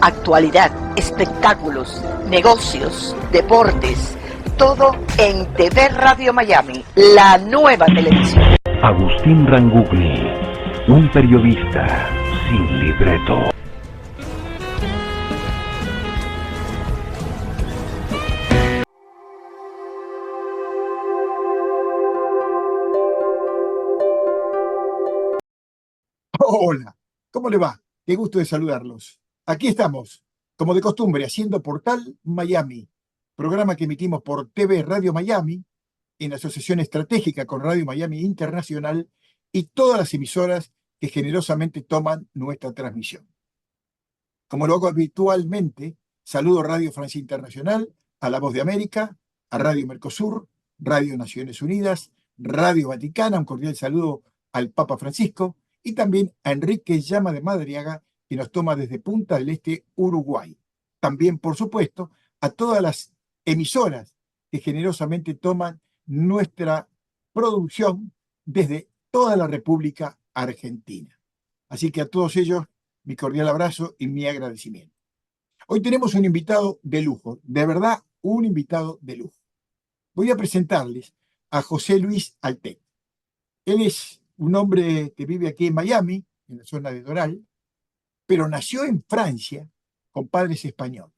actualidad, espectáculos, negocios, deportes, todo en TV Radio Miami, la nueva televisión. Agustín Rangugli, un periodista sin libreto. Hola, ¿cómo le va? Qué gusto de saludarlos. Aquí estamos, como de costumbre, haciendo Portal Miami, programa que emitimos por TV Radio Miami, en asociación estratégica con Radio Miami Internacional y todas las emisoras que generosamente toman nuestra transmisión. Como lo hago habitualmente, saludo Radio Francia Internacional, a La Voz de América, a Radio Mercosur, Radio Naciones Unidas, Radio Vaticana, un cordial saludo al Papa Francisco, y también a Enrique Llama de Madariaga, que nos toma desde Punta del Este, Uruguay. También, por supuesto, a todas las emisoras que generosamente toman nuestra producción desde toda la República Argentina. Así que a todos ellos, mi cordial abrazo y mi agradecimiento. Hoy tenemos un invitado de lujo, de verdad, un invitado de lujo. Voy a presentarles a José Luis Altet. Él es un hombre que vive aquí en Miami, en la zona de Doral, pero nació en Francia con padres españoles.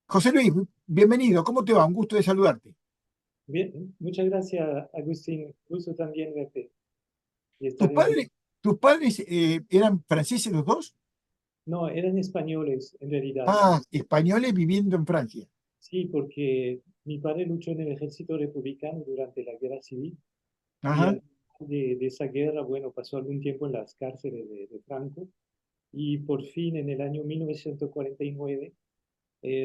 José Luis, bienvenido. ¿Cómo te va? Un gusto de saludarte. Bien, muchas gracias, Agustín. Gusto también verte. Y ¿Tus estar padres, tus padres eran franceses los dos? No, eran españoles, en realidad. Ah, españoles viviendo en Francia. Sí, porque mi padre luchó en el ejército republicano durante la Guerra Civil. Y Ajá. al final de esa guerra, bueno, pasó algún tiempo en las cárceles de Franco. Y por fin, en el año 1949,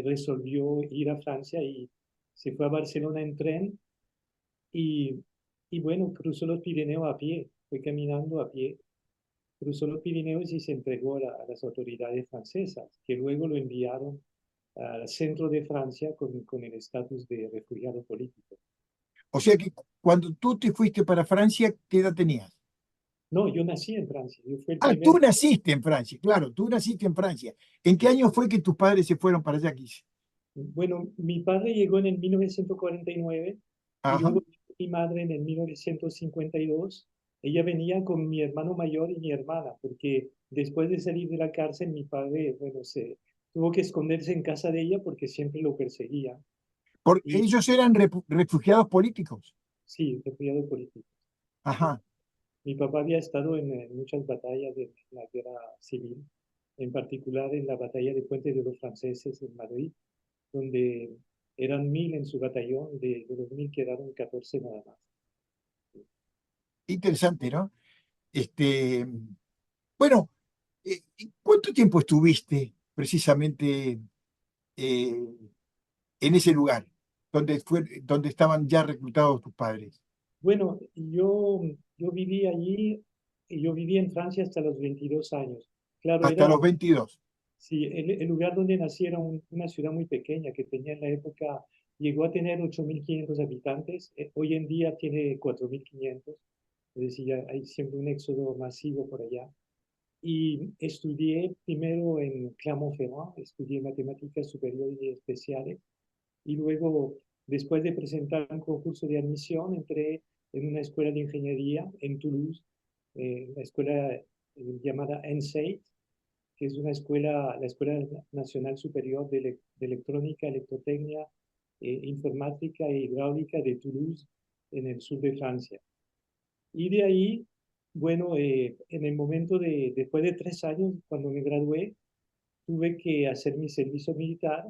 resolvió ir a Francia y se fue a Barcelona en tren. Y, y bueno, cruzó los Pirineos a pie, fue caminando a pie. Cruzó los Pirineos y se entregó a las autoridades francesas, que luego lo enviaron al centro de Francia con el estatus de refugiado político. O sea que cuando tú te fuiste para Francia, ¿qué edad tenías? No, yo nací en Francia. Yo fui el Ah, tú primer. naciste en Francia, claro, tú naciste en Francia. ¿En qué año fue que tus padres se fueron para allá, aquí? Bueno, mi padre llegó en el 1949 y Ajá. luego mi madre en el 1952. Ella venía con mi hermano mayor y mi hermana, porque después de salir de la cárcel, mi padre, bueno, se tuvo que esconderse en casa de ella porque siempre lo perseguía. Porque Y ellos eran refugiados políticos. sí, refugiado político. Ajá. Mi papá había estado en muchas batallas de la guerra civil, en particular en la batalla de Puente de los Franceses en Madrid, donde eran 1000 en su batallón, de los 1000 quedaron 14 nada más. Interesante, ¿no? Este, bueno, ¿cuánto tiempo estuviste precisamente eh, en ese lugar donde estaban ya reclutados tus padres? Bueno, yo viví allí, y yo viví en Francia hasta los 22 años. Claro, Hasta era, los 22. sí, el lugar donde nací era una ciudad muy pequeña que tenía en la época, llegó a tener 8.500 habitantes, hoy en día tiene 4.500, es decir, hay siempre un éxodo masivo por allá. Y estudié primero en Clermont-Ferrand, estudié matemáticas superiores y especiales, y luego, después de presentar un concurso de admisión, entré en una escuela de ingeniería en Toulouse, la escuela llamada ENSEID, que es una escuela, la Escuela Nacional Superior de Electrónica, Electrotecnia, Informática e Hidráulica de Toulouse, en el sur de Francia. Y de ahí, bueno, en el momento después de 3 años, cuando me gradué, tuve que hacer mi servicio militar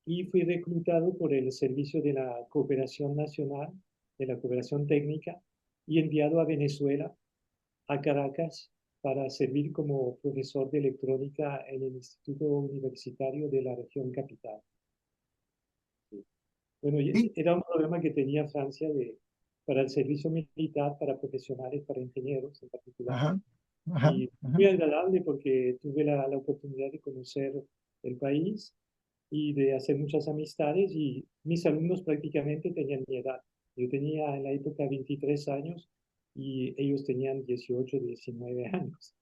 y fui reclutado por el Servicio de la Cooperación Nacional, de la Cooperación Técnica, y enviado a Venezuela, a Caracas, para servir como profesor de electrónica en el Instituto Universitario de la región capital. Bueno, ¿Sí? era un problema que tenía Francia para el servicio militar, para profesionales, para ingenieros en particular. Ajá. Ajá. Y Ajá. muy agradable porque tuve la oportunidad de conocer el país y de hacer muchas amistades, y mis alumnos prácticamente tenían mi edad. Yo tenía en la época 23 años y ellos tenían 18, 19 años.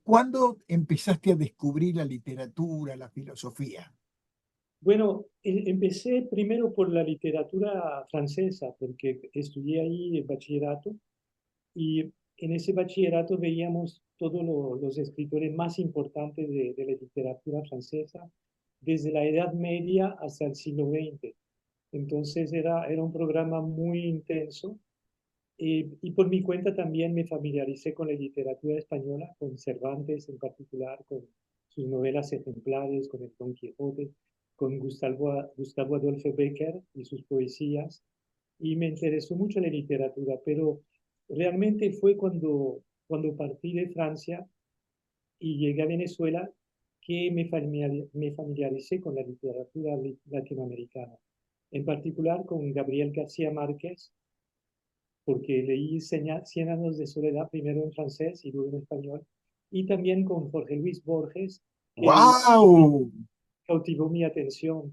¿Cuándo empezaste a descubrir la literatura, la filosofía? Bueno, empecé primero por la literatura francesa, porque estudié ahí el bachillerato y en ese bachillerato veíamos todos los escritores más importantes de la literatura francesa, desde la Edad Media hasta el siglo XX. Entonces era un programa muy intenso y por mi cuenta también me familiaricé con la literatura española, con Cervantes en particular, con sus novelas ejemplares, con el Don Quijote, con Gustavo Adolfo Bécquer y sus poesías, y me interesó mucho la literatura, pero realmente fue cuando partí de Francia y llegué a Venezuela que me familiaricé con la literatura latinoamericana, en particular con Gabriel García Márquez, porque leí Cien años de soledad primero en francés y luego en español, y también con Jorge Luis Borges, que ¡Wow! cautivó mi atención,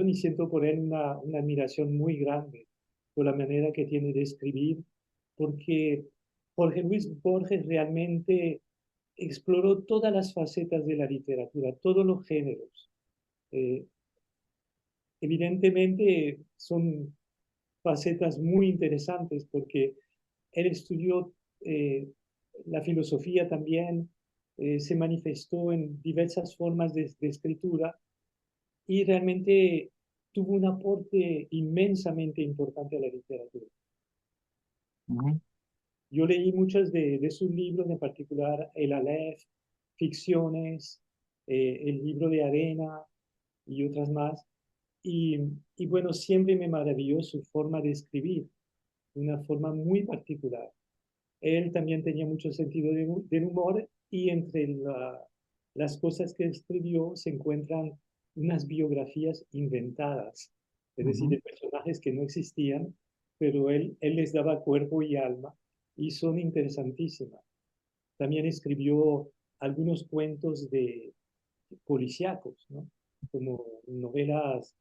y siento por él una admiración muy grande por la manera que tiene de escribir, porque Jorge Luis Borges realmente exploró todas las facetas de la literatura, todos los géneros. Eh, Evidentemente son facetas muy interesantes porque él estudió la filosofía también, se manifestó en diversas formas de escritura y realmente tuvo un aporte inmensamente importante a la literatura. Ujú. Yo leí muchos de sus libros, en particular El Aleph, Ficciones, el libro de Arena y otras más. Y, y bueno, siempre me maravilló su forma de escribir, una forma muy particular. Él también tenía mucho sentido del humor y entre las cosas que escribió se encuentran unas biografías inventadas, es decir, Ujú. de personajes que no existían, pero él les daba cuerpo y alma y son interesantísimas. También escribió algunos cuentos de policíacos, ¿no? Como novelas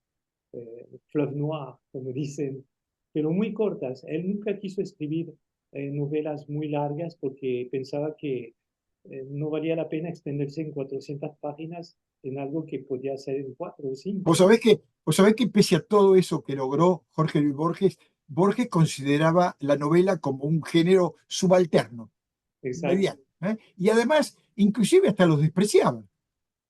fleuve noir, como dicen, pero muy cortas. Él nunca quiso escribir novelas muy largas porque pensaba que no valía la pena extenderse en 400 páginas en algo que podía ser en 4 o 5. Vos sabés que pese a todo eso que logró Jorge Luis Borges, Borges consideraba la novela como un género subalterno, Exacto. mediano, ¿eh? Y además, inclusive hasta los despreciaba.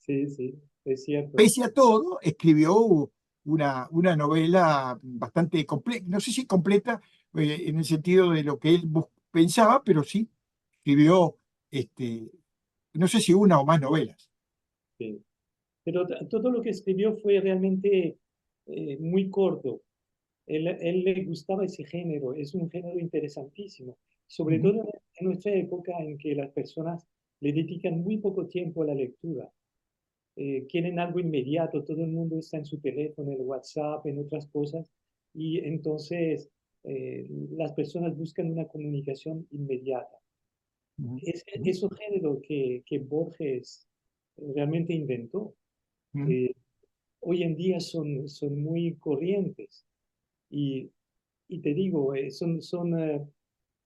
Sí, sí, es cierto. Pese a todo, escribió una novela bastante completa, no sé si completa en el sentido de lo que él pensaba, pero sí escribió, este, no sé si una o más novelas. Sí. Pero todo lo que escribió fue realmente muy corto. Él le gustaba ese género, es un género interesantísimo, sobre Ujú, todo en nuestra época en que las personas le dedican muy poco tiempo a la lectura. Quieren algo inmediato, todo el mundo está en su teléfono, en el WhatsApp, en otras cosas, y entonces las personas buscan una comunicación inmediata. ujú, Es un género que Borges realmente inventó. ujú, Eh, Hoy en día son muy corrientes y, y te digo,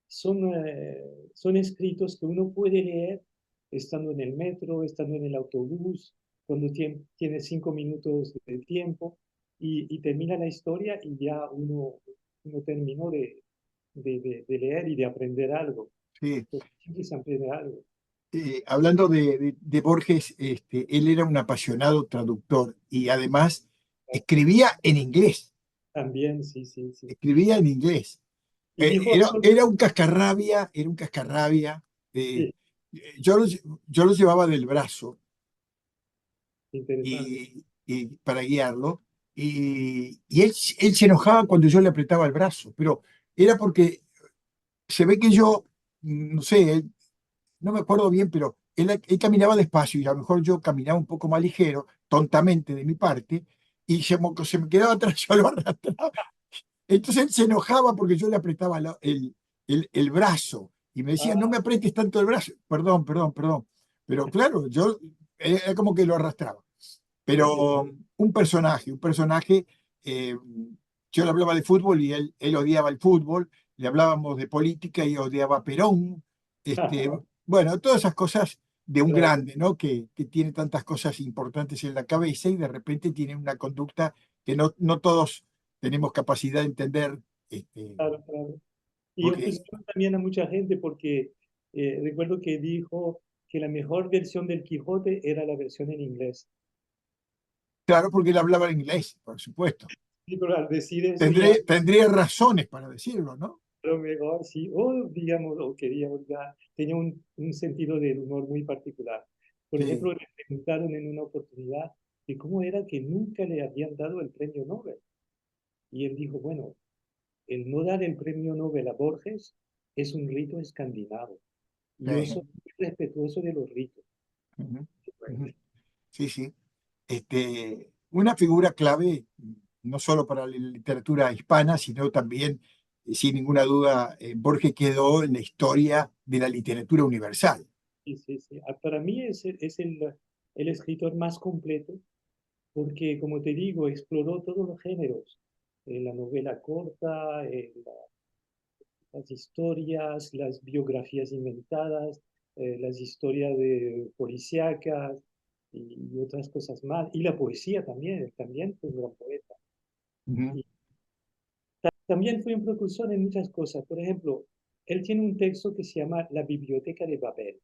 son escritos que uno puede leer estando en el metro, estando en el autobús, cuando tiene 5 minutos de tiempo y termina la historia y ya uno terminó de leer y de aprender algo. sí. Porque siempre se aprende algo. Hablando de Borges, él era un apasionado traductor y además escribía en inglés, También, sí, sí, sí. escribía en inglés. Y dijo Era, algo, era un cascarrabia, era un cascarrabia. eh, sí, yo lo llevaba del brazo interesante. para guiarlo y él se enojaba cuando yo le apretaba el brazo, pero era porque se ve que yo, no sé, no me acuerdo bien, pero él caminaba despacio y a lo mejor yo caminaba un poco más ligero, tontamente de mi parte, y se me quedaba atrás, yo lo arrastraba. Entonces él se enojaba porque yo le apretaba el brazo y me decía, no me Ah, apretes tanto el brazo. Perdón, perdón, perdón. Pero claro, yo era como que lo arrastraba. sí, Pero un personaje, eh, yo le hablaba de fútbol y él odiaba el fútbol, le hablábamos de política y odiaba a Perón, Este, bueno, todas esas cosas de un Claro, grande, ¿no? Que tiene tantas cosas importantes en la cabeza y de repente tiene una conducta que no todos tenemos capacidad de entender, este, claro, claro. Y porque, entusiasmó también a mucha gente porque recuerdo que dijo que la mejor versión del Quijote era la versión en inglés. claro, porque él hablaba inglés, por supuesto. Y pero al decir eso ya Tendría razones para decirlo, ¿no? lo mejor sí, o digamos, o quería, o ya tenía un sentido del humor muy particular. Por Sí. ejemplo, le preguntaron en una oportunidad que cómo era que nunca le habían dado el premio Nobel. Y él dijo, bueno, el no dar el premio Nobel a Borges es un rito escandinavo. Y yo Sí. soy muy respetuoso de los ritos. Ujú, ujú. Sí, sí. Una figura clave, no solo para la literatura hispana, sino también, sin ninguna duda, Borges quedó en la historia de la literatura universal. Sí, sí, sí. Para mí es el escritor más completo porque, como te digo, exploró todos los géneros. La novela corta, las historias, las biografías inventadas, las historias de policíacas y otras cosas más. Y la poesía también, él también fue un gran poeta. Ujú, Y también fue un precursor en muchas cosas. Por ejemplo, él tiene un texto que se llama La Biblioteca de Babel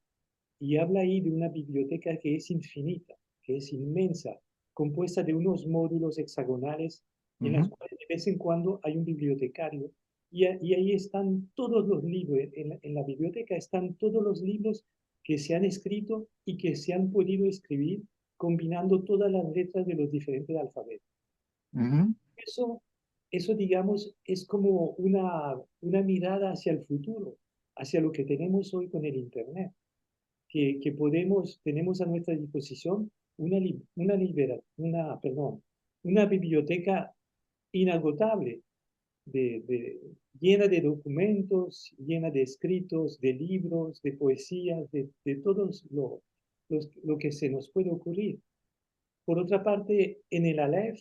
y habla ahí de una biblioteca que es infinita, que es inmensa, compuesta de unos módulos hexagonales en los ujú, cuales de vez en cuando hay un bibliotecario y ahí están todos los libros, en la biblioteca están todos los libros que se han escrito y que se han podido escribir combinando todas las letras de los diferentes alfabetos. ujú, Eso, eso digamos, es como una mirada hacia el futuro, hacia lo que tenemos hoy con el Internet que tenemos a nuestra disposición una biblioteca inagotable, llena de documentos, llena de escritos, de libros, de poesías, de todos lo que se nos puede ocurrir. Por otra parte, en el Aleph,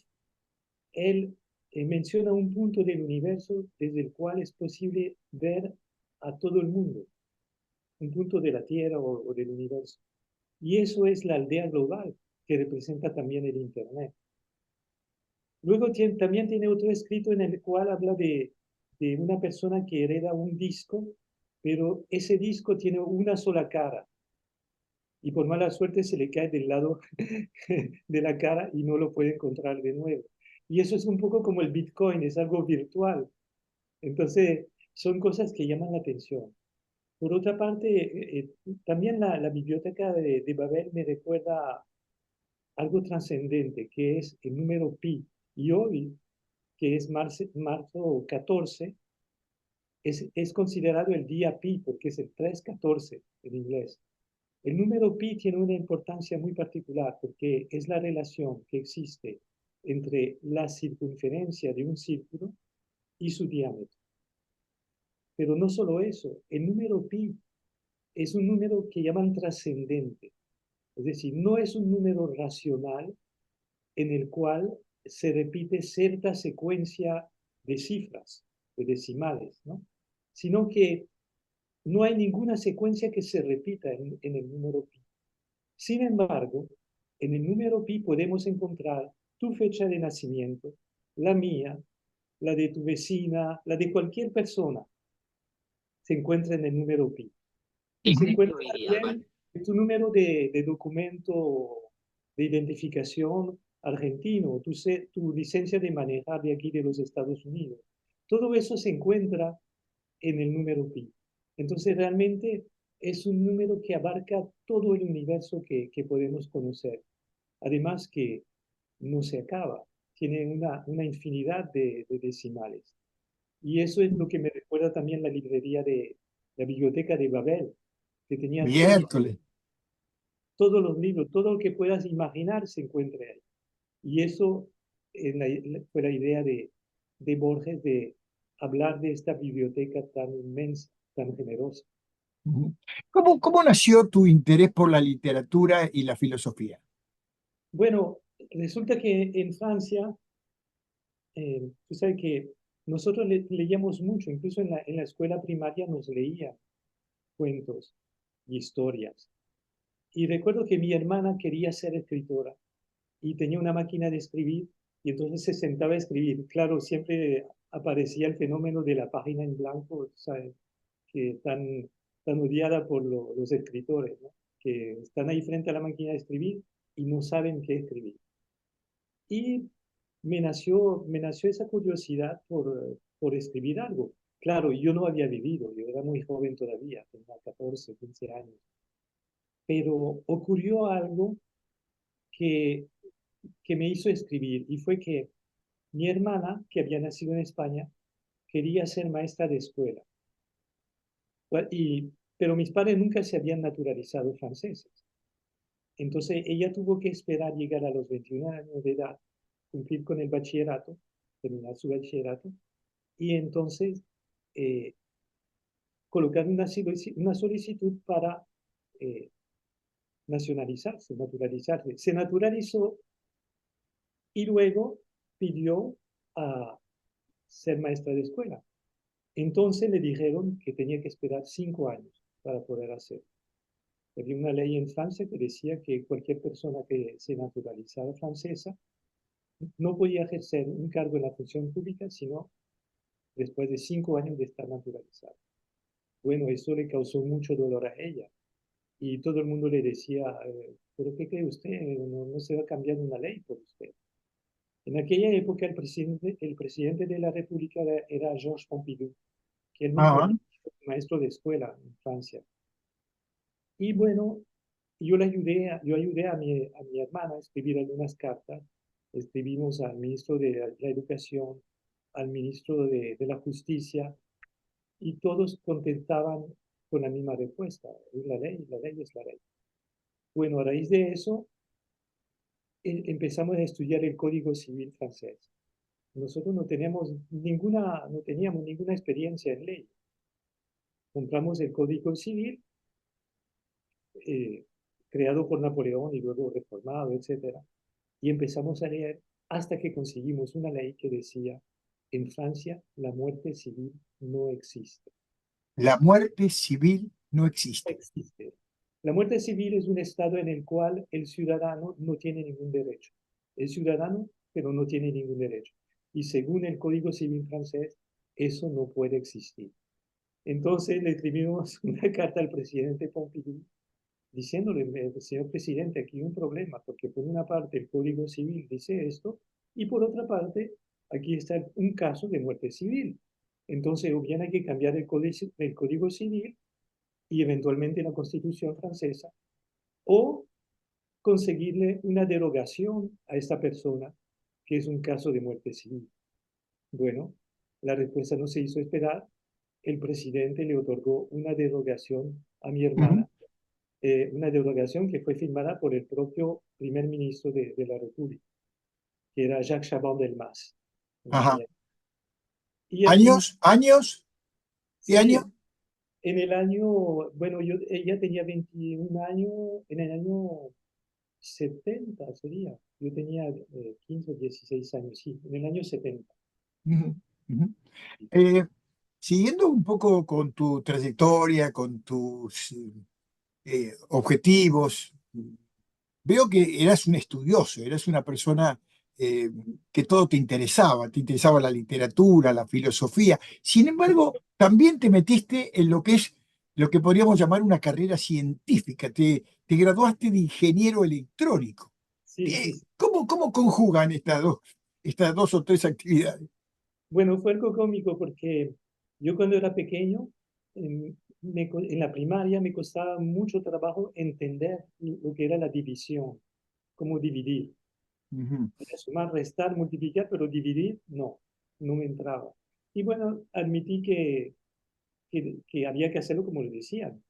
él menciona un punto del universo desde el cual es posible ver a todo el mundo, un punto de la Tierra o del universo. Y eso es la aldea global que representa también el Internet. Luego también tiene otro escrito en el cual habla de una persona que hereda un disco, pero ese disco tiene una sola cara y por mala suerte se le cae del lado de la cara y no lo puede encontrar de nuevo. Y eso es un poco como el Bitcoin, es algo virtual. Entonces, son cosas que llaman la atención. Por otra parte, también la biblioteca de Babel me recuerda algo trascendente, que es el número pi. Y hoy, que es marzo 14, es considerado el día pi, porque es el 314 en inglés. El número pi tiene una importancia muy particular porque es la relación que existe entre la circunferencia de un círculo y su diámetro. Pero no solo eso, el número pi es un número que llaman trascendente. Es decir, no es un número racional en el cual se repite cierta secuencia de cifras, de decimales, ¿no? Sino que no hay ninguna secuencia que se repita en el número pi. Sin embargo, en el número pi podemos encontrar tu fecha de nacimiento, la mía, la de tu vecina, la de cualquier persona, se encuentra en el número pi. Y se encuentra también en tu número de documento de identificación argentino, tu licencia de manejar de aquí de los Estados Unidos. Todo eso se encuentra en el número pi. Entonces realmente es un número que abarca todo el universo que podemos conocer. Además que no se acaba, tiene una infinidad de decimales. Y eso es lo que me recuerda también la librería la biblioteca de Babel, que tenía miércoles. todos los libros, todo lo que puedas imaginar se encuentra ahí. Y eso fue la idea de Borges de hablar de esta biblioteca tan inmensa, tan generosa. Ujú. ¿Cómo nació tu interés por la literatura y la filosofía? Bueno, resulta que en Francia, tú sabes que nosotros leíamos mucho, incluso en la escuela primaria nos leían, cuentos y historias. Y recuerdo que mi hermana quería ser escritora y tenía una máquina de escribir y entonces se sentaba a escribir. Claro, siempre aparecía el fenómeno de la página en blanco, ¿sabes? Que tan odiada por los escritores, ¿no? Que están ahí frente a la máquina de escribir y no saben qué escribir. Y me nació esa curiosidad por escribir algo. Claro, yo no había vivido, yo era muy joven todavía, tenía 14, 15 años, pero ocurrió algo que, que me hizo escribir y fue que mi hermana, que había nacido en España, quería ser maestra de escuela. Pero mis padres nunca se habían naturalizado franceses. Entonces ella tuvo que esperar llegar a los 21 años de edad, cumplir con el bachillerato, terminar su bachillerato, y entonces eh, colocar una solicitud para eh, nacionalizarse, naturalizarse. Se naturalizó y luego pidió a ser maestra de escuela. Entonces le dijeron que tenía que esperar 5 años para poder hacerlo. Había una ley en Francia que decía que cualquier persona que se naturalizara francesa no podía ejercer un cargo en la función pública sino después de 5 años de estar naturalizada. Bueno, eso le causó mucho dolor a ella y todo el mundo le decía, ¿pero qué cree usted? No se va a cambiar una ley por usted. En aquella época el presidente de la República era Georges Pompidou, que él mismo Ah, había sido maestro de escuela en Francia. Y bueno, yo ayudé a mi hermana a escribir algunas cartas. Escribimos al ministro de la Educación, al ministro de la Justicia, y todos contestaban con la misma respuesta. Es la ley es la ley. Bueno, a raíz de eso, empezamos a estudiar el Código Civil francés. Nosotros no teníamos ninguna experiencia en ley. Compramos el Código Civil, eh, creado por Napoleón y luego reformado, etcétera, y empezamos a leer hasta que conseguimos una ley que decía, en Francia la muerte civil no existe. la muerte civil no existe. Existe. La muerte civil es un estado en el cual el ciudadano no tiene ningún derecho. Es ciudadano, pero no tiene ningún derecho. Y según el Código Civil francés, eso no puede existir. Entonces le escribimos una carta al presidente Pompidou diciéndole, señor presidente, aquí hay un problema, porque por una parte el Código Civil dice esto, y por otra parte aquí está un caso de muerte civil. Entonces, o bien hay que cambiar el Código Civil y eventualmente la Constitución francesa, o conseguirle una derogación a esta persona, que es un caso de muerte civil. Bueno, la respuesta no se hizo esperar. El presidente le otorgó una derogación a mi Ujú. hermana, una derogación que fue firmada por el propio primer ministro de la República, que era Jacques Chaban-Delmas. Ajá. Y aquí, ¿Años? ¿Años? ¿Qué sí, año? en el año, bueno, ella tenía 21 años, en el año 70 sería. Yo tenía 15 o 16 años, sí, en el año 70. Ujú, ujú. Eh, Siguiendo un poco con tu trayectoria, con tus objetivos, veo que eras un estudioso, eras una persona eh, que todo te interesaba la literatura, la filosofía. Sin embargo, también te metiste en lo que es lo que podríamos llamar una carrera científica. Te graduaste de ingeniero electrónico. Sí, sí, sí. ¿Cómo conjugan estas dos o tres actividades? Bueno, fue algo cómico porque yo cuando era pequeño, en la primaria me costaba mucho trabajo entender lo que era la división, cómo dividir. Ujú. Sumar, restar, multiplicar, pero dividir, no me entraba. Y bueno, admití que había que hacerlo como le decían.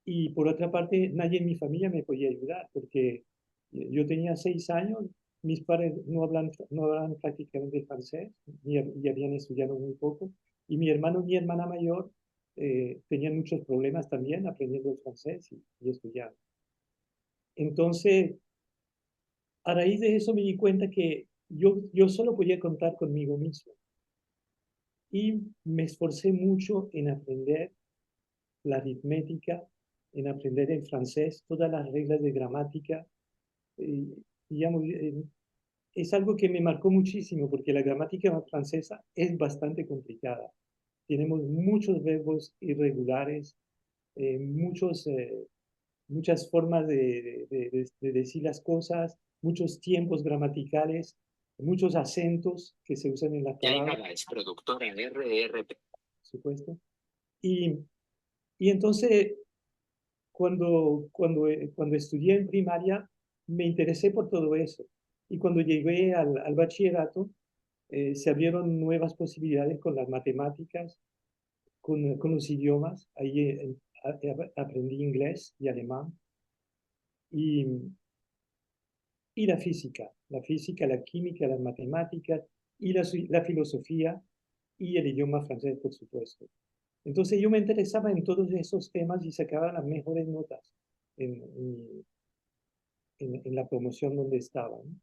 Y por otra parte, nadie en mi familia me podía ayudar, porque yo tenía 6 años, mis padres no hablan prácticamente francés, y habían estudiado muy poco, y mi hermano y mi hermana mayor tenían muchos problemas también aprendiendo el francés y estudiando. Entonces, a raíz de eso me di cuenta que yo solo podía contar conmigo mismo, y me esforcé mucho en aprender la aritmética, en aprender el francés, todas las reglas de gramática. Digamos, es algo que me marcó muchísimo porque la gramática francesa es bastante complicada. Tenemos muchos verbos irregulares, muchas formas de decir las cosas, muchos tiempos gramaticales, muchos acentos que se usan en las palabras. Yaimara es productora en RRP. Por supuesto. Y entonces, cuando estudié en primaria, me interesé por todo eso. Y cuando llegué al bachillerato, se abrieron nuevas posibilidades con las matemáticas, con los idiomas. Ahí aprendí inglés y alemán. Y la física, la química, las matemáticas y la filosofía y el idioma francés, por supuesto. Entonces yo me interesaba en todos esos temas y sacaba las mejores notas en la promoción donde estaba, ¿no?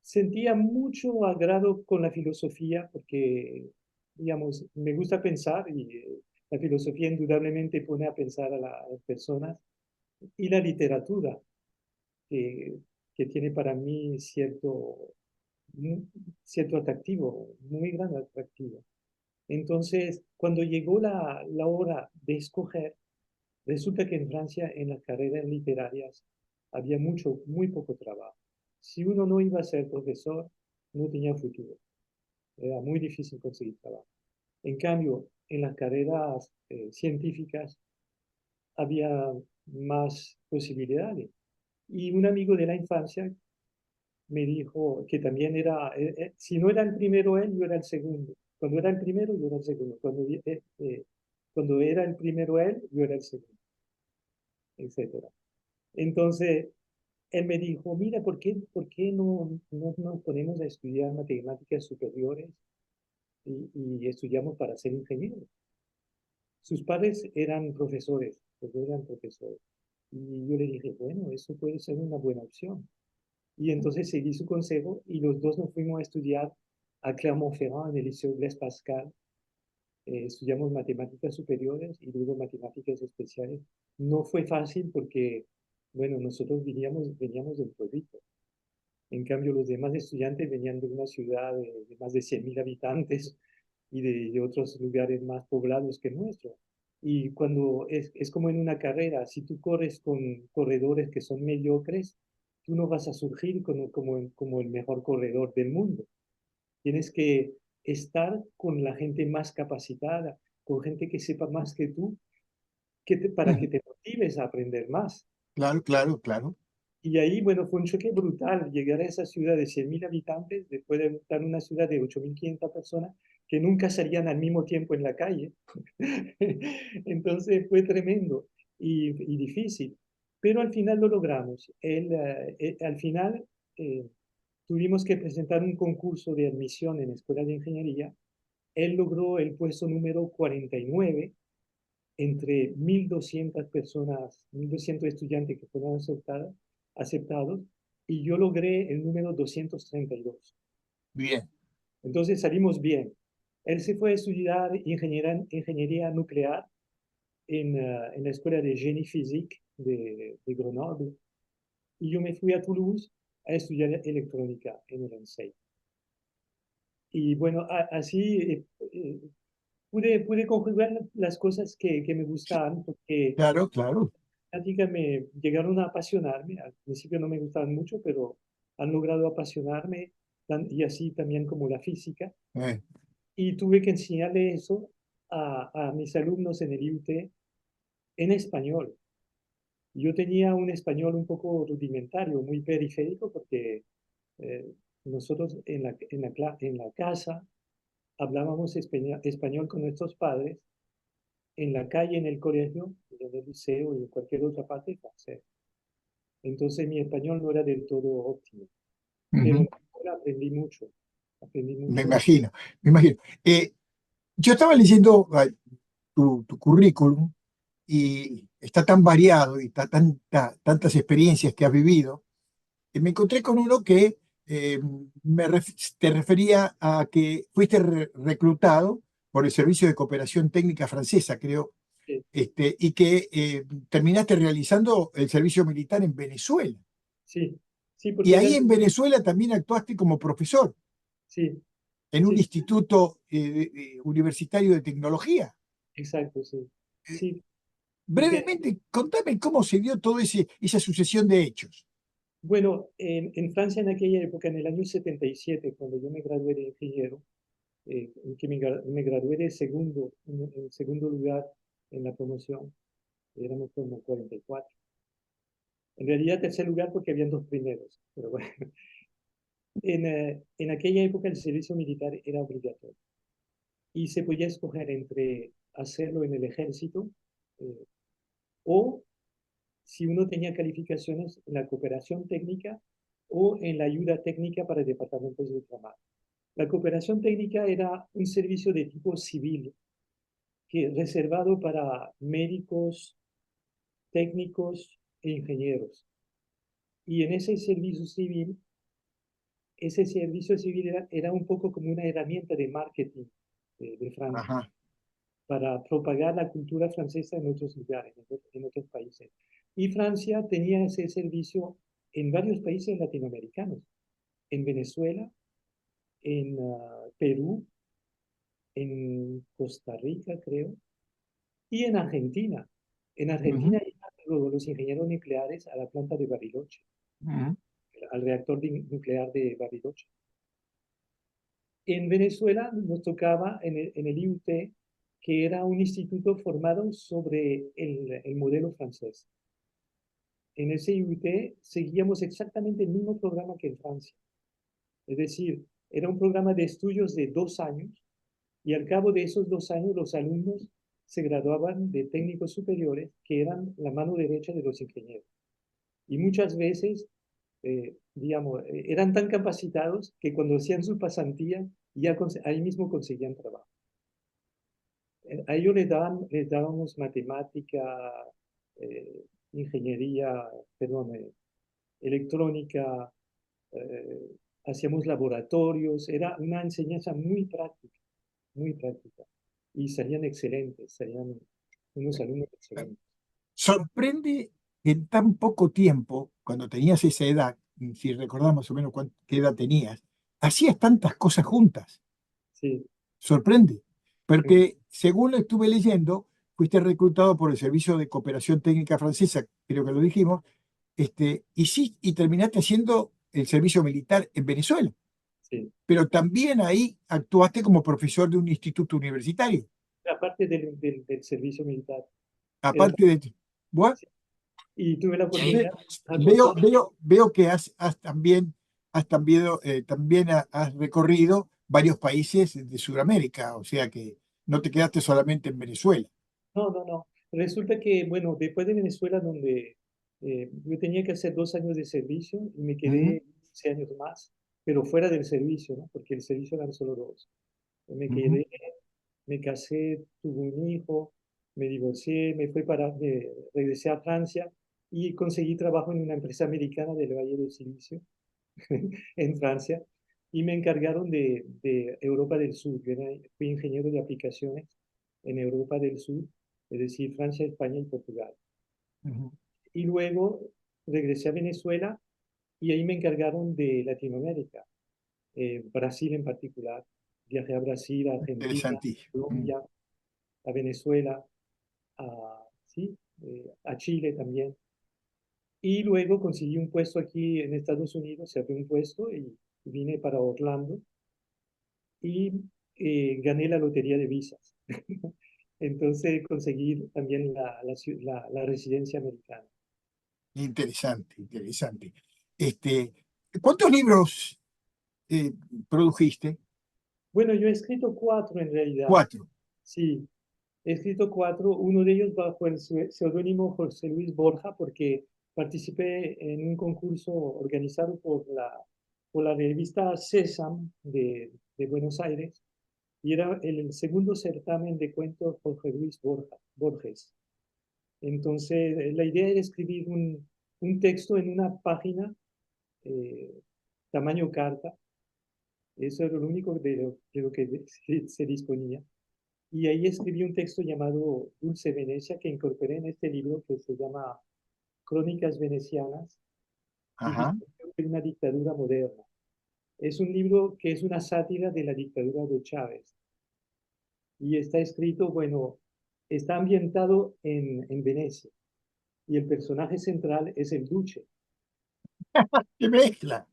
Sentía mucho agrado con la filosofía porque, digamos, me gusta pensar y la filosofía indudablemente pone a pensar a las personas, y la literatura, que tiene para mí cierto atractivo, muy gran atractivo. Entonces, cuando llegó la hora de escoger, resulta que en Francia, en las carreras literarias, había muy poco trabajo. Si uno no iba a ser profesor, no tenía futuro. Era muy difícil conseguir trabajo. En cambio, en las carreras científicas había más posibilidades. Y un amigo de la infancia me dijo que también era, si no era el primero él, yo era el segundo. Cuando era el primero, yo era el segundo. Cuando era el primero él, yo era el segundo, etcétera. Entonces, él me dijo, mira, ¿por qué no nos ponemos a estudiar matemáticas superiores y estudiamos para ser ingenieros? Sus padres eran profesores, los dos eran profesores. Y yo le dije, bueno, eso puede ser una buena opción. Y entonces seguí su consejo y los dos nos fuimos a estudiar a Clermont-Ferrand, en el Liceo Blaise Pascal. Estudiamos matemáticas superiores y luego matemáticas especiales. No fue fácil porque, bueno, nosotros veníamos del pueblito. En cambio, los demás estudiantes venían de una ciudad de más de 100.000 habitantes y de otros lugares más poblados que el nuestro. Y cuando es como en una carrera, si tú corres con corredores que son mediocres, tú no vas a surgir como el mejor corredor del mundo. Tienes que estar con la gente más capacitada, con gente que sepa más que tú, para que te motives a aprender más. Claro, claro, claro. Y ahí, bueno, fue un choque brutal llegar a esa ciudad de 100.000 habitantes, después de estar en una ciudad de 8.500 personas que nunca salían al mismo tiempo en la calle. Entonces fue tremendo y difícil, pero al final lo logramos. Al final tuvimos que presentar un concurso de admisión en la Escuela de Ingeniería. Él logró el puesto número 49 entre 1.200 personas, 1.200 estudiantes que fueron aceptados, y yo logré el número 232. Bien. Entonces salimos bien. Él se fue a estudiar ingeniería nuclear en la Escuela de Génie Physique de Grenoble, y yo me fui a Toulouse a estudiar electrónica en el ENSEI. Y bueno, así pude conjugar las cosas que me gustaban, porque Claro, claro. me llegaron a apasionarme. Al principio no me gustaban mucho, pero han logrado apasionarme, y así también como la física. Y tuve que enseñarle eso a mis alumnos en el IUT en español. Yo tenía un español un poco rudimentario, muy periférico, porque nosotros en la casa hablábamos español con nuestros padres, en la calle, en el colegio, en el liceo y en cualquier otra parte, francés. Entonces mi español no era del todo óptimo, pero en la escuela aprendí mucho. Me imagino, me imagino. Yo estaba leyendo tu currículum y está tan variado y está tantas experiencias que has vivido, que me encontré con uno que te refería a que fuiste reclutado por el Servicio de Cooperación Técnica Francesa, creo, Sí, y que terminaste realizando el servicio militar en Venezuela. sí, sí, Y porque ahí eran, en Venezuela también actuaste como profesor sí, en un sí, instituto universitario de tecnología. exacto, sí, Eh, sí, porque, Brevemente, contame cómo se dio toda esa sucesión de hechos. bueno, en Francia en aquella época, en el año 77, cuando yo me gradué de ingeniero, que me gradué de segundo, en segundo lugar en la promoción, éramos como 44. En realidad tercer lugar porque habían dos primeros, pero bueno. En aquella época el servicio militar era obligatorio y se podía escoger entre hacerlo en el ejército eh, o si uno tenía calificaciones en la cooperación técnica o en la ayuda técnica para departamentos de ultramar. La cooperación técnica era un servicio de tipo civil que reservado para médicos, técnicos e ingenieros. Y en ese servicio civil era un poco como una herramienta de marketing de Francia Ajá. para propagar la cultura francesa en otros lugares, en otros países. Y Francia tenía ese servicio en varios países latinoamericanos, en Venezuela, en Perú, en Costa Rica, creo, y en Argentina. En Ujú, Argentina iban los ingenieros nucleares a la planta de Bariloche, ujú, al reactor nuclear de Bariloche. En Venezuela nos tocaba en el IUT, que era un instituto formado sobre el modelo francés. En ese IUT seguíamos exactamente el mismo programa que en Francia. Es decir, era un programa de estudios de 2 años y al cabo de esos 2 años los alumnos se graduaban de técnicos superiores que eran la mano derecha de los ingenieros. Y muchas veces, digamos, eran tan capacitados que cuando hacían su pasantía ya ahí mismo conseguían trabajo. A ellos les dábamos matemática, ingeniería, perdón, electrónica, eh, hacíamos laboratorios, era una enseñanza muy práctica. Y salían excelentes, salían unos alumnos excelentes. Sorprende que en tan poco tiempo, cuando tenías esa edad, si recordás más o menos qué edad tenías, hacías tantas cosas juntas. Sí, Sorprende, mm, porque según lo estuve leyendo, fuiste reclutado por el Servicio de Cooperación Técnica Francesa, creo que lo dijimos, y sí, y terminaste haciendo el servicio militar en Venezuela, sí. pero también ahí actuaste como profesor de un instituto universitario, Aparte del servicio militar. Era, aparte de... Bueno, sí. Y tuve la ve- oportunidad de trabajar con todo. veo que también has recorrido varios países de Sudamérica, o sea que no te quedaste solamente en Venezuela. No, no, no. Resulta que, bueno, después de Venezuela, donde yo tenía que hacer 2 años de servicio y me Ujú, quedé 11 años más, pero fuera del servicio, ¿no? Porque el servicio eran solo 2. Me ujú. quedé, me casé, tuve un hijo, me divorcié, regresé a Francia y conseguí trabajo en una empresa americana del Valle del Silicio, en Francia, y me encargaron de Europa del Sur. Fui ingeniero de aplicaciones en Europa del Sur, es decir, Francia, España y Portugal. Ujú. Y luego regresé a Venezuela y ahí me encargaron de Latinoamérica, Brasil en particular. Viajé a Brasil, a Argentina, Interesantísimo. Colombia, a Venezuela, sí, a Chile también. Y luego conseguí un puesto aquí en Estados Unidos, se abrió un puesto y vine para Orlando y gané la lotería de visas. Entonces conseguí también la residencia americana. Interesante, interesante. Este, ¿Cuántos libros eh, produjiste? Bueno, yo he escrito 4 en realidad. Cuatro. Sí, he escrito 4, uno de ellos bajo el seudónimo José Luis Borja, porque participé en un concurso organizado por la revista Sésam de Buenos Aires, y era el segundo certamen de cuentos Jorge Luis Borges. Entonces, la idea era escribir un texto en una página, eh, tamaño carta. Eso era lo único de lo que se disponía. y ahí escribí un texto llamado Dulce Venecia que incorporé en este libro que se llama Crónicas Venecianas y Ajá. Discusión de una dictadura moderna. Es un libro que es una sátira de la dictadura de Chávez y está escrito, bueno, está ambientado en Venecia y el personaje central es el Duce. ¡Qué mezcla!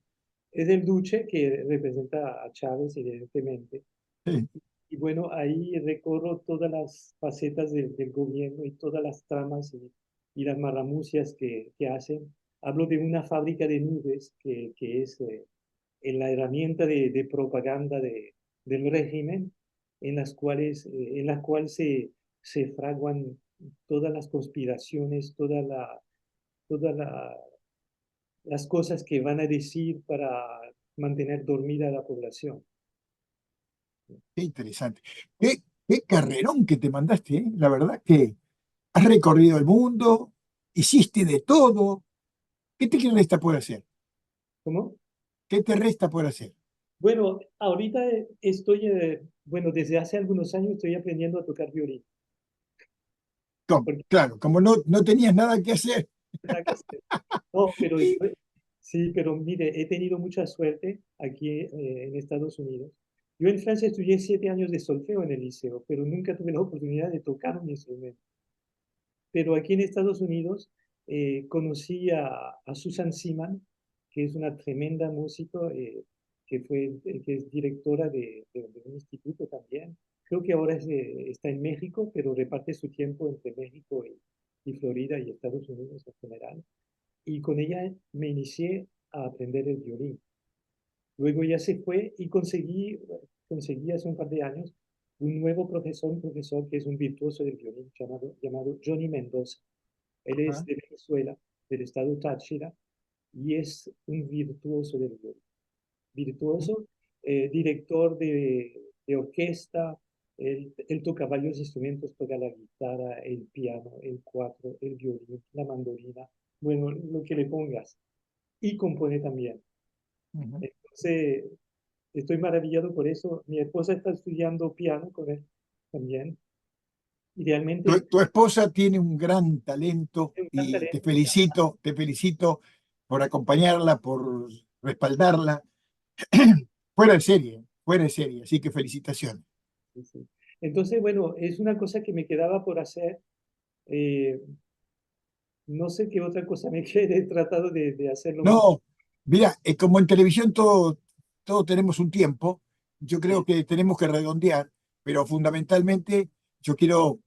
Es el Duce que representa a Chávez, evidentemente. Sí. Y bueno, ahí recorro todas las facetas del gobierno y todas las tramas y las marramucias que hacen. Hablo de una fábrica de nubes que es en la herramienta de propaganda del régimen, en la cual se fraguan todas las conspiraciones, todas las cosas que van a decir para mantener dormida a la población. Qué interesante. Qué carrerón que te mandaste, ¿eh? La verdad que has recorrido el mundo, hiciste de todo. ¿Qué te resta por hacer? ¿Cómo? ¿Qué te resta por hacer? Bueno, ahorita estoy, bueno, desde hace algunos años estoy aprendiendo a tocar violín. Porque Claro, como no tenías nada que hacer. nada que hacer. No, pero sí, pero mire, he tenido mucha suerte aquí en Estados Unidos. Yo en Francia estudié 7 años de solfeo en el liceo, pero nunca tuve la oportunidad de tocar un instrumento. Pero aquí en Estados Unidos conocí a Susan Siman, que es una tremenda músico, que es directora de un instituto también. Creo que ahora está en México, pero reparte su tiempo entre México y Florida y Estados Unidos en general. Y con ella me inicié a aprender el violín. Luego ya se fue y conseguí hace un par de años un profesor que es un virtuoso del violín llamado Johnny Mendoza. Él es Ajá. de Venezuela, del estado Táchira, y es un virtuoso del violín. Virtuoso, director de orquesta, él toca varios instrumentos, toca la guitarra, el piano, el cuatro, el violín, la mandolina, bueno, lo que le pongas. Y compone también. Ujú. Entonces, estoy maravillado por eso. Mi esposa está estudiando piano con él también. Y realmente Tu esposa tiene un gran talento es un gran y talento. te felicito por acompañarla, por respaldarla. Fuera de serie, así que felicitaciones. Sí, sí. Entonces, bueno, es una cosa que me quedaba por hacer. Eh, no sé qué otra cosa me quede, he tratado de hacerlo más. No, mira, como en televisión todo tenemos un tiempo, yo creo Sí, que tenemos que redondear, pero fundamentalmente yo quiero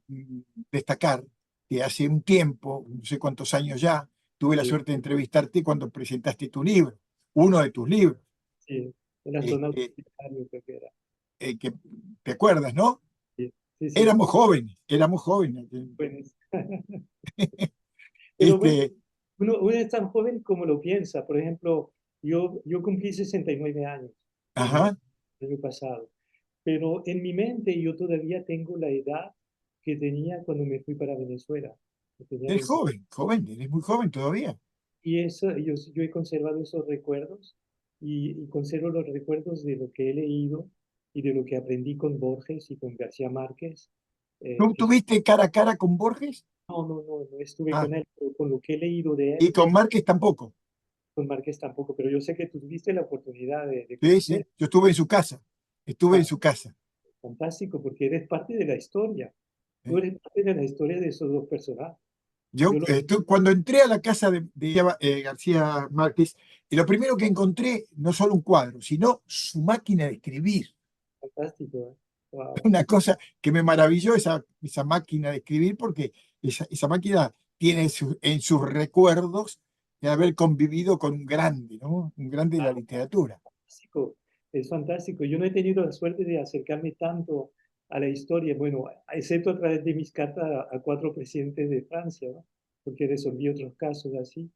destacar que hace un tiempo, no sé cuántos años ya, tuve la sí, suerte de entrevistarte cuando presentaste tu libro, uno de tus libros, sí. El astronauta este, solitario creo que era. que te acuerdas, ¿no? Sí, sí, sí. Éramos jóvenes. Pues, pero bueno, Este, uno es tan joven como lo piensa. Por ejemplo, yo cumplí 69 años ajá, el año pasado. Pero en mi mente yo todavía tengo la edad que tenía cuando me fui para Venezuela. Que tenía eres 20. joven, eres muy joven todavía. Y eso, yo he conservado esos recuerdos y conservo los recuerdos de lo que he leído y de lo que aprendí con Borges y con García Márquez. ¿Tú Que tuviste cara a cara con Borges? no estuve Ah, con él, pero con lo que he leído de y él, con Márquez tampoco. con Márquez tampoco. Pero yo sé que tú tuviste la oportunidad de Sí, conocer. sí, yo estuve en su casa, estuve en Ah, su casa. fantástico, porque eres parte de la historia. Tú ¿Eh? eres parte de la historia de esos dos personajes. Yo, Yo lo cuando entré a la casa de García Márquez, y lo primero que encontré, no solo un cuadro, sino su máquina de escribir. fantástico, ¿eh? Wow. Una cosa que me maravilló esa máquina de escribir, porque esa máquina tiene en sus recuerdos de haber convivido con un grande, ¿no? Un grande de la literatura. Fantástico, es fantástico. Yo no he tenido la suerte de acercarme tanto a la historia, bueno, excepto a través de mis cartas a 4 presidentes de Francia, ¿no? Porque resolví otros casos así.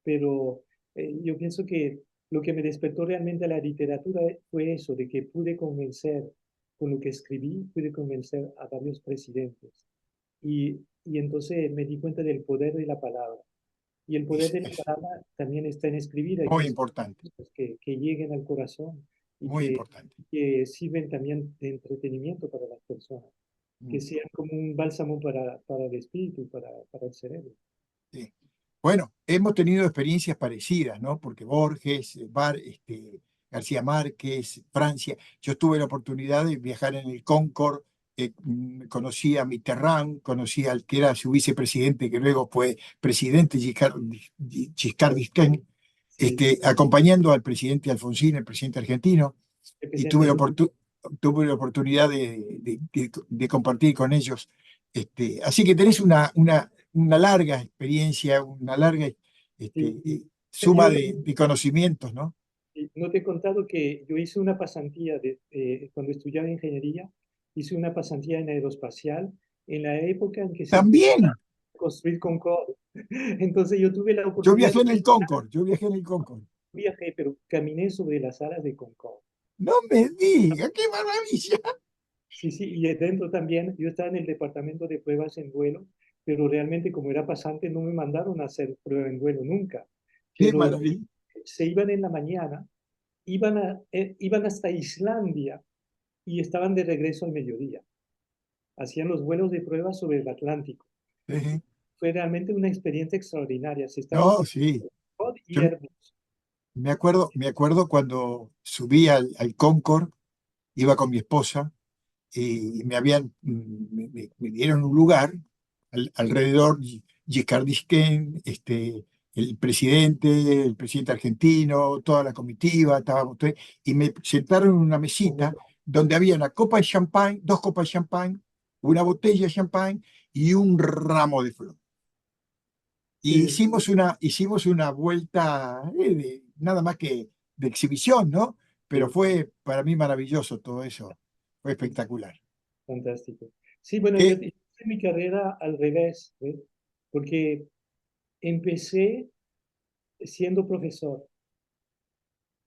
Pero yo pienso que lo que me despertó realmente a la literatura fue eso, de que pude convencer, con lo que escribí, pude convencer a varios presidentes. Y entonces me di cuenta del poder de la palabra. Y el poder de la Es palabra también está en escribir. Hay que muy escribir importante, cosas que lleguen al corazón y muy importante. que sirven también de entretenimiento para las personas. que sean como un bálsamo para el espíritu, para el cerebro. Sí. Bueno, hemos tenido experiencias parecidas, ¿no? Porque Borges, García Márquez, Francia. Yo tuve la oportunidad de viajar en el Concorde, conocí a Mitterrand, conocí al que era su vicepresidente, que luego fue presidente, Giscard d'Estaing, Sí, acompañando al presidente Alfonsín, el presidente argentino, el y presidente tuve la oportunidad de compartir con ellos. Así que tenés una larga experiencia, una larga sí, suma yo de conocimientos, ¿no? no te he contado que yo hice una pasantía cuando estudiaba ingeniería, hice una pasantía en aeroespacial en la época en que se empezó También, a construir Concorde. Entonces yo tuve la yo oportunidad viajé de en el Concorde, yo viajé en el Concorde. viajar, pero caminé sobre las alas de Concorde. No me diga, qué maravilla. Sí, sí, y dentro también, yo estaba en el departamento de pruebas en vuelo, pero realmente como era pasante no me mandaron a hacer prueba en vuelo nunca. Qué Pero maravilla. se iban en la mañana, iban hasta Islandia y estaban de regreso al mediodía. Hacían los vuelos de prueba sobre el Atlántico. Ujú. Fue realmente una experiencia extraordinaria. Se estaba No, construyendo sí. y Yo Airbus. me acuerdo cuando subí al Concorde, iba con mi esposa y me dieron un lugar alrededor Giscard d'Estaing, el presidente argentino, toda la comitiva, y me sentaron en una mesita donde había una copa de champán, dos copas de champán, una botella de champán y un ramo de flores. Y Sí, hicimos una vuelta nada más que de exhibición, ¿no? Pero sí, fue para mí maravilloso todo eso. Fue espectacular. fantástico. Sí, bueno, yo ¿Qué? hice mi carrera al revés, ¿ves? Porque empecé siendo profesor.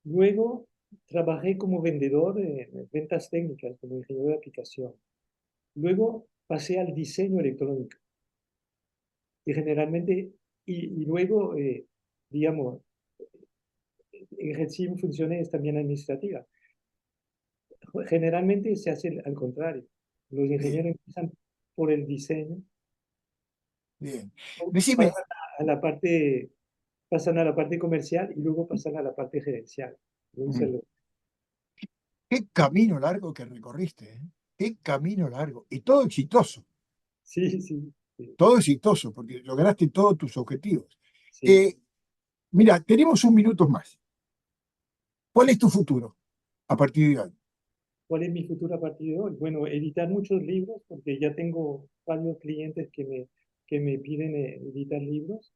Luego trabajé como vendedor en ventas técnicas, como ingeniero de aplicación. Luego pasé al diseño electrónico. Y generalmente, y luego, digamos, ejercí funciones también administrativas. Generalmente se hace al contrario. Los Bien, ingenieros empiezan por el diseño, bien. Decime, pasan a la parte, pasan a la parte comercial y luego pasan a la parte gerencial. mm, Entonces, qué camino largo que recorriste, ¿eh? Qué camino largo. Y todo exitoso, sí, sí, sí, todo exitoso, porque lograste todos tus objetivos. sí. Eh, Mira, tenemos un minuto más. ¿Cuál es tu futuro a partir de hoy? ¿Cuál es mi futuro a partir de hoy? Bueno, editar muchos libros, porque ya tengo varios clientes que me piden editar libros,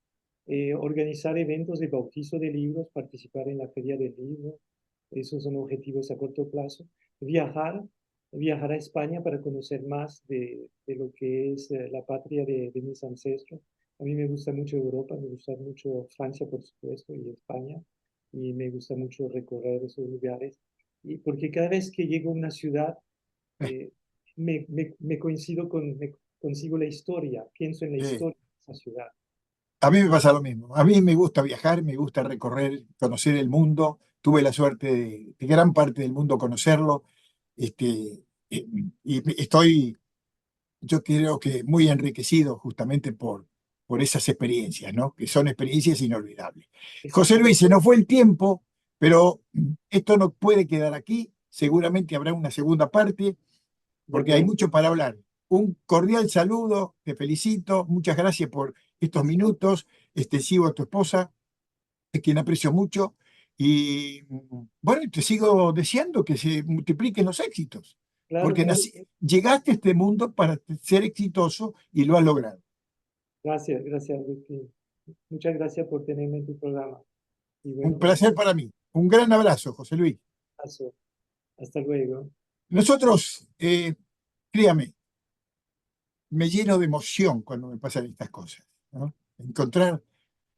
organizar eventos de bautizo de libros, participar en la feria del libro, esos son objetivos a corto plazo. Viajar, viajar a España para conocer más de lo que es la patria de mis ancestros. A mí me gusta mucho Europa, me gusta mucho Francia, por supuesto, y España, y me gusta mucho recorrer esos lugares y porque cada vez que llego a una ciudad, eh, me coincido me consigo la historia, pienso en la Eh, historia de esa ciudad. A mí me pasa lo mismo. A mí me gusta viajar, me gusta recorrer, conocer el mundo. Tuve la suerte de gran parte del mundo conocerlo. Este, eh, y estoy, yo creo que muy enriquecido justamente por esas experiencias, ¿no? Que son experiencias inolvidables. José Luis, Exactamente, se nos fue el tiempo, pero esto no puede quedar aquí. Seguramente habrá una segunda parte de porque hay acuerdo. mucho para hablar. Un cordial saludo, te felicito, muchas gracias por estos minutos. Sigo a tu esposa, es quien aprecio mucho, y bueno, te sigo deseando que se multipliquen los éxitos, Claro, porque claro. llegaste a este mundo para ser exitoso y lo has logrado. Gracias, gracias, Agustín. Muchas gracias por tenerme en tu programa. Y Un bueno, placer para mí. Un gran abrazo, José Luis. paso. Hasta luego. Nosotros, créame, me lleno de emoción cuando me pasan estas cosas, ¿no? Encontrar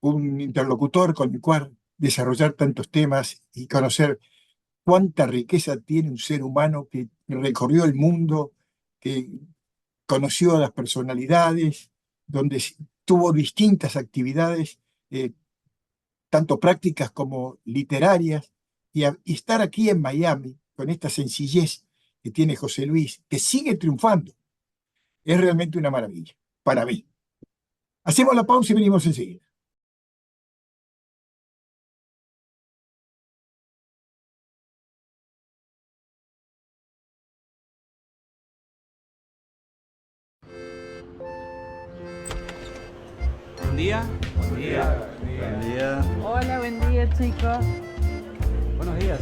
un interlocutor con el cual desarrollar tantos temas y conocer cuánta riqueza tiene un ser humano que recorrió el mundo, que conoció a las personalidades, donde tuvo distintas actividades, tanto prácticas como literarias, y estar aquí en Miami con esta sencillez que tiene José Luis, que sigue triunfando. Es realmente una maravilla, para mí. Hacemos la pausa y venimos enseguida. Buen día. Buen día. Buen día. Hola, buen día, chicos. Buenos días.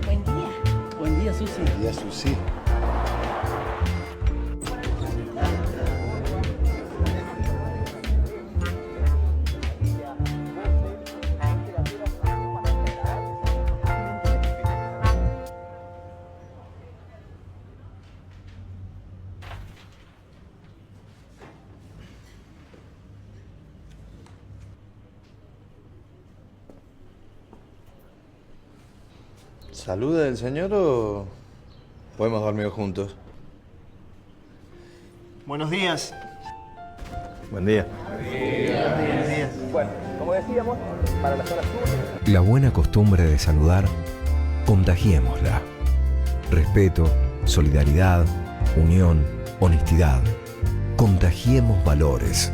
Buen día. Buen día, Susi. Buen día, Susi. ¿Saluda el señor o podemos dormir juntos? Buenos días. Buen día. Bueno, como decíamos, para la zona sur... La buena costumbre de saludar, contagiémosla. Respeto, solidaridad, unión, honestidad. Contagiemos valores.